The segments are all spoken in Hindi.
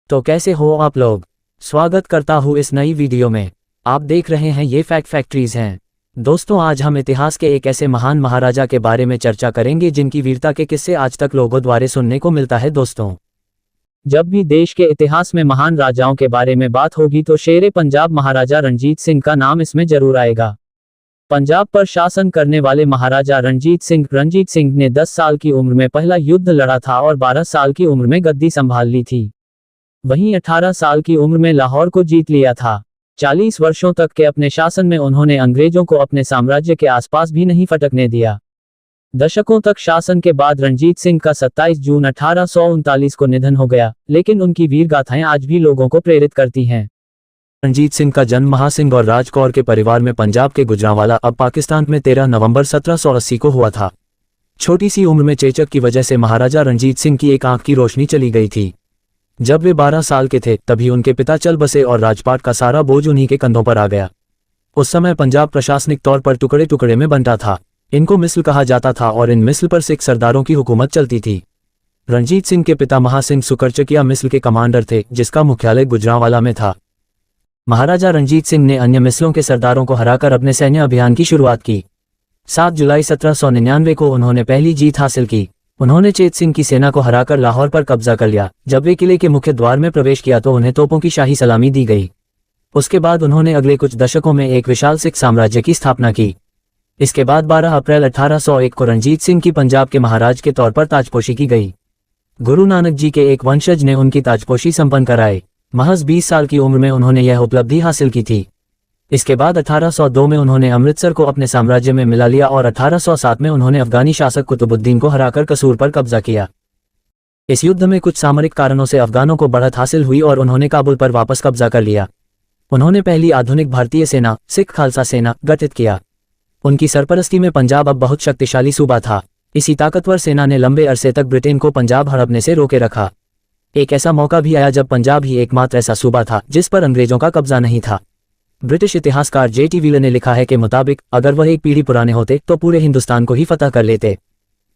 तो कैसे हो आप लोग। स्वागत करता हूँ इस नई वीडियो में। आप देख रहे हैं ये फैक्ट फैक्ट्रीज हैं। दोस्तों, आज हम इतिहास के एक ऐसे महान महाराजा के बारे में चर्चा करेंगे जिनकी वीरता के किस्से आज तक लोगों द्वारा सुनने को मिलता है। दोस्तों, जब भी देश के इतिहास में महान राजाओं के बारे में बात होगी तो शेरे पंजाब महाराजा रणजीत सिंह का नाम इसमें जरूर आएगा। पंजाब पर शासन करने वाले महाराजा रणजीत सिंह ने 10 साल की उम्र में पहला युद्ध लड़ा था और 12 साल की उम्र में गद्दी संभाल ली थी। वहीं 18 साल की उम्र में लाहौर को जीत लिया था। 40 वर्षों तक के अपने शासन में उन्होंने अंग्रेजों को अपने साम्राज्य के आसपास भी नहीं फटकने दिया। दशकों तक शासन के बाद रणजीत सिंह का 27 जून 1839 को निधन हो गया, लेकिन उनकी वीर गाथाएं आज भी लोगों को प्रेरित करती हैं। रणजीत सिंह का जन्म महासिंह और राजकौर के परिवार में पंजाब के गुजरांवाला अब पाकिस्तान में 13 नवंबर 1780 को हुआ था। छोटी सी उम्र में चेचक की वजह से महाराजा रणजीत सिंह की एक आंख की रोशनी चली गई थी। जब वे 12 साल के थे तभी उनके पिता चल बसे और राजपाट का सारा बोझ उन्हीं के कंधों पर आ गया। उस समय पंजाब प्रशासनिक तौर पर टुकड़े टुकड़े में बंटा था। इनको मिस्ल कहा जाता था और इन मिस्ल पर सिख सरदारों की हुकूमत चलती थी। रणजीत सिंह के पिता महासिंह सुकरचकिया मिस्ल के कमांडर थे, जिसका मुख्यालय गुजरांवाला में था। महाराजा रणजीत सिंह ने अन्य मिस्लों के सरदारों को हराकर अपने सैन्य अभियान की शुरुआत की। 7 जुलाई 1799 को उन्होंने पहली जीत हासिल की। उन्होंने चेत सिंह की सेना को हराकर लाहौर पर कब्जा कर लिया। जब वे किले के मुख्य द्वार में प्रवेश किया तो उन्हें तोपों की शाही सलामी दी गई। उसके बाद उन्होंने अगले कुछ दशकों में एक विशाल सिख साम्राज्य की स्थापना की। इसके बाद 12 अप्रैल 1801 को रणजीत सिंह की पंजाब के महाराज के तौर पर ताजपोशी की गई। गुरु नानक जी के एक वंशज ने उनकी ताजपोशी संपन्न कराई। महज 20 साल की उम्र में उन्होंने यह उपलब्धि हासिल की थी। इसके बाद 1802 में उन्होंने अमृतसर को अपने साम्राज्य में मिला लिया और 1807 में उन्होंने अफगानी शासक कुतुबुद्दीन को हराकर कसूर पर कब्जा किया। इस युद्ध में कुछ सामरिक कारणों से अफगानों को बढ़त हासिल हुई और उन्होंने काबुल पर वापस कब्जा कर लिया। उन्होंने पहली आधुनिक भारतीय सेना सिख खालसा सेना गठित किया। उनकी सरपरस्ती में पंजाब अब बहुत शक्तिशाली सूबा था। इसी ताकतवर सेना ने लंबे अरसे तक ब्रिटेन को पंजाब हड़पने से रोके रखा। एक ऐसा मौका भी आया जब पंजाब ही एकमात्र ऐसा सूबा था जिस पर अंग्रेजों का कब्जा नहीं था। ब्रिटिश इतिहासकार J.T. व्हीलर ने लिखा है कि मुताबिक अगर वह एक पीढ़ी पुराने होते तो पूरे हिंदुस्तान को ही फतह कर लेते।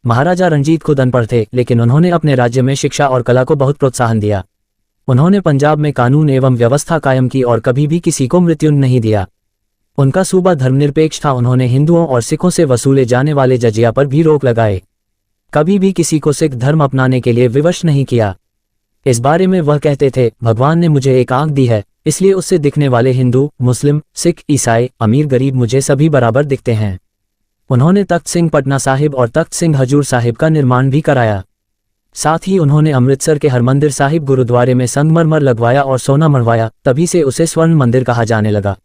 महाराजा रणजीत खुद अनपढ़ थे, लेकिन उन्होंने अपने राज्य में शिक्षा और कला को बहुत प्रोत्साहन दिया। उन्होंने पंजाब में कानून एवं व्यवस्था कायम की और कभी भी किसी को मृत्यु नहीं दिया। उनका सूबा धर्मनिरपेक्ष था। उन्होंने हिंदुओं और सिखों से वसूले जाने वाले जजिया पर भी रोक लगाए। कभी भी किसी को सिख धर्म अपनाने के लिए विवश नहीं किया। इस बारे में वह कहते थे, भगवान ने मुझे एक आंख दी है, इसलिए उससे दिखने वाले हिंदू, मुस्लिम, सिख, ईसाई, अमीर गरीब मुझे सभी बराबर दिखते हैं। उन्होंने तख्त सिंह पटना साहिब और तख्त सिंह हजूर साहिब का निर्माण भी कराया। साथ ही उन्होंने अमृतसर के हरमंदिर साहिब गुरुद्वारे में संगमरमर लगवाया और सोना मढ़वाया, तभी से उसे स्वर्ण मंदिर कहा जाने लगा।